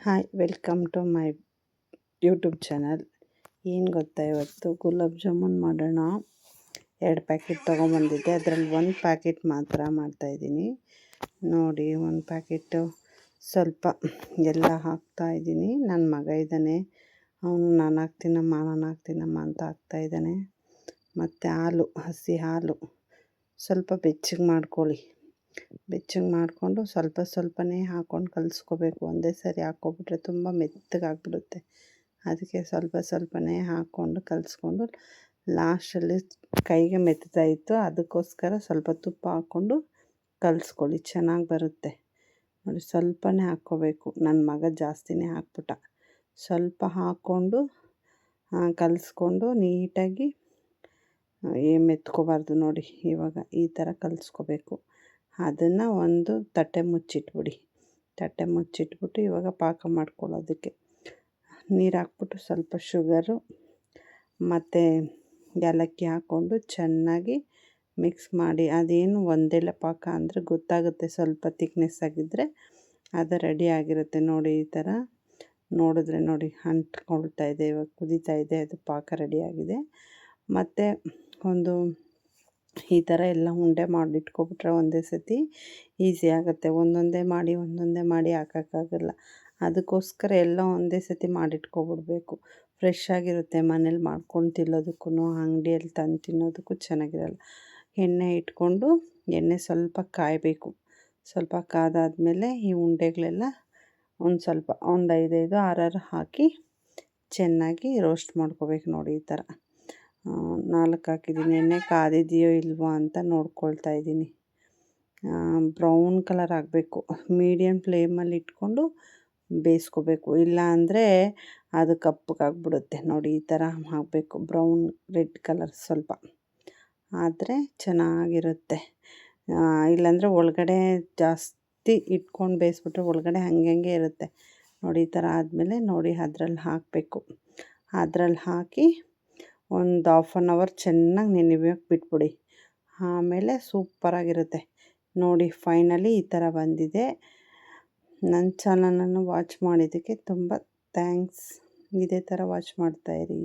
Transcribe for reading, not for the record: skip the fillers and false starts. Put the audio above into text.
Hi, welcome to my YouTube channel. ಏನು ಗೊತ್ತಾ, ಇವತ್ತು ಗುಲಾಬ್ ಜಾಮೂನ್ ಮಾಡೋಣ. 2 ಪ್ಯಾಕೆಟ್ ತೊಗೊಂಬಂದಿದ್ದೆ, ಅದರಲ್ಲಿ 1 ಪ್ಯಾಕೆಟ್ ಮಾತ್ರ ಮಾಡ್ತಾಯಿದ್ದೀನಿ. ನೋಡಿ, 1 ಪ್ಯಾಕೆಟು ಸ್ವಲ್ಪ ಎಲ್ಲ ಹಾಕ್ತಾಯಿದ್ದೀನಿ. ನನ್ನ ಮಗ ಇದ್ದಾನೆ, ಅವನು ನಾನು ಹಾಕ್ತೀನಮ್ಮ ಅಂತ ಹಾಕ್ತಾಯಿದ್ದಾನೆ. ಮತ್ತು ಹಾಲು, ಹಸಿ ಹಾಲು ಸ್ವಲ್ಪ ಬೆಚ್ಚಗೆ ಮಾಡ್ಕೊಳ್ಳಿ. ಬೆಚ್ಚಗೆ ಮಾಡಿಕೊಂಡು ಸ್ವಲ್ಪನೇ ಹಾಕ್ಕೊಂಡು ಕಲಿಸ್ಕೋಬೇಕು. ಒಂದೇ ಸರಿ ಹಾಕ್ಕೊಬಿಟ್ರೆ ತುಂಬ ಮೆತ್ತಗಾಗ್ಬಿಡುತ್ತೆ. ಅದಕ್ಕೆ ಸ್ವಲ್ಪನೇ ಹಾಕ್ಕೊಂಡು ಕಲಿಸ್ಕೊಂಡು ಲಾಸ್ಟಲ್ಲಿ ಕೈಗೆ ಮೆತ್ತಾಯಿತ್ತು, ಅದಕ್ಕೋಸ್ಕರ ಸ್ವಲ್ಪ ತುಪ್ಪ ಹಾಕ್ಕೊಂಡು ಕಲಿಸ್ಕೊಳ್ಳಿ, ಚೆನ್ನಾಗಿ ಬರುತ್ತೆ. ನೋಡಿ, ಸ್ವಲ್ಪನೇ ಹಾಕ್ಕೋಬೇಕು. ನನ್ನ ಮಗ ಜಾಸ್ತಿನೇ ಹಾಕ್ಬಿಟ್ಟ. ಸ್ವಲ್ಪ ಹಾಕ್ಕೊಂಡು ಕಲಿಸ್ಕೊಂಡು ನೀಟಾಗಿ ಮೆತ್ಕೋಬಾರ್ದು. ನೋಡಿ, ಇವಾಗ ಈ ಥರ ಕಲಿಸ್ಕೋಬೇಕು. ಅದನ್ನು ಒಂದು ತಟ್ಟೆ ಮುಚ್ಚಿಟ್ಬಿಟ್ಟು ಇವಾಗ ಪಾಕ ಮಾಡ್ಕೊಳ್ಳೋದಕ್ಕೆ ನೀರು ಹಾಕ್ಬಿಟ್ಟು ಸ್ವಲ್ಪ ಶುಗರು ಮತ್ತು ಏಲಕ್ಕಿ ಹಾಕ್ಕೊಂಡು ಚೆನ್ನಾಗಿ ಮಿಕ್ಸ್ ಮಾಡಿ. ಅದೇನು ಒಂದೆಲೆ ಪಾಕ ಅಂದರೆ ಗೊತ್ತಾಗುತ್ತೆ, ಸ್ವಲ್ಪ ತಿಕ್ನೆಸ್ ಆಗಿದ್ದರೆ ಅದು ರೆಡಿ ಆಗಿರುತ್ತೆ. ನೋಡಿ, ಈ ಥರ ನೋಡಿದ್ರೆ ನೋಡಿ ಅಂಟ್ಕೊಳ್ತಾ ಇದೆ, ಇವಾಗ ಕುದೀತಾ ಇದೆ, ಅದು ಪಾಕ ರೆಡಿಯಾಗಿದೆ. ಮತ್ತು ಒಂದು ಈ ಥರ ಎಲ್ಲ ಉಂಡೆ ಮಾಡಿಟ್ಕೊಬಿಟ್ರೆ ಒಂದೇ ಸತಿ ಈಸಿ ಆಗುತ್ತೆ. ಒಂದೊಂದೇ ಮಾಡಿ ಹಾಕೋಕ್ಕಾಗಲ್ಲ. ಅದಕ್ಕೋಸ್ಕರ ಎಲ್ಲ ಒಂದೇ ಸತಿ ಮಾಡಿಟ್ಕೊಬಿಡ್ಬೇಕು. ಫ್ರೆಶ್ ಆಗಿರುತ್ತೆ. ಮನೇಲಿ ಮಾಡ್ಕೊಂಡು ತಿನ್ನೋದಕ್ಕೂ ಅಂಗಡಿಯಲ್ಲಿ ತಂದು ತಿನ್ನೋದಕ್ಕೂ ಚೆನ್ನಾಗಿರಲ್ಲ. ಎಣ್ಣೆ ಇಟ್ಕೊಂಡು ಎಣ್ಣೆ ಸ್ವಲ್ಪ ಕಾಯಬೇಕು. ಸ್ವಲ್ಪ ಕಾದಾದಮೇಲೆ ಈ ಉಂಡೆಗಳೆಲ್ಲ ಒಂದು 5 6 ಹಾಕಿ ಚೆನ್ನಾಗಿ ರೋಸ್ಟ್ ಮಾಡ್ಕೋಬೇಕು. ನೋಡಿ, ಈ ಥರ 4 ಹಾಕಿದ್ದೀನಿ. ಎಣ್ಣೆ ಕಾದಿದೆಯೋ ಇಲ್ವೋ ಅಂತ ನೋಡ್ಕೊಳ್ತಾ ಇದ್ದೀನಿ. ಬ್ರೌನ್ ಕಲರ್ ಆಗಬೇಕು. ಮೀಡಿಯಮ್ ಫ್ಲೇಮಲ್ಲಿ ಇಟ್ಕೊಂಡು ಬೇಯಿಸ್ಕೋಬೇಕು, ಇಲ್ಲ ಅಂದರೆ ಅದು ಕಪ್ಪಗಾಗ್ಬಿಡುತ್ತೆ. ನೋಡಿ, ಈ ಥರ ಆಗಬೇಕು. ಬ್ರೌನ್ ರೆಡ್ ಕಲರ್ ಸ್ವಲ್ಪ ಆದರೆ ಚೆನ್ನಾಗಿರುತ್ತೆ. ಇಲ್ಲಾಂದರೆ ಒಳಗಡೆ ಜಾಸ್ತಿ ಇಟ್ಕೊಂಡು ಬೇಯಿಸ್ಬಿಟ್ರೆ ಒಳಗಡೆ ಹಂಗೆ ಇರುತ್ತೆ. ನೋಡಿ, ಈ ಥರ ಆದಮೇಲೆ ನೋಡಿ ಅದರಲ್ಲಿ ಹಾಕಬೇಕು. ಅದರಲ್ಲಿ ಹಾಕಿ ಒಂದು 1/2 hour ಚೆನ್ನಾಗಿ ನೆನೆಯೋಕ್ಕೆ ಬಿಟ್ಬಿಡಿ. ಆಮೇಲೆ ಸೂಪರಾಗಿರುತ್ತೆ. ನೋಡಿ, ಫೈನಲಿ ಈ ಥರ ಬಂದಿದೆ. ನನ್ನ ಚಾನಲನ್ನು ವಾಚ್ ಮಾಡಿದ್ದಕ್ಕೆ ತುಂಬ ಥ್ಯಾಂಕ್ಸ್. ಇದೇ ಥರ ವಾಚ್ ಮಾಡ್ತಾಯಿರಿ.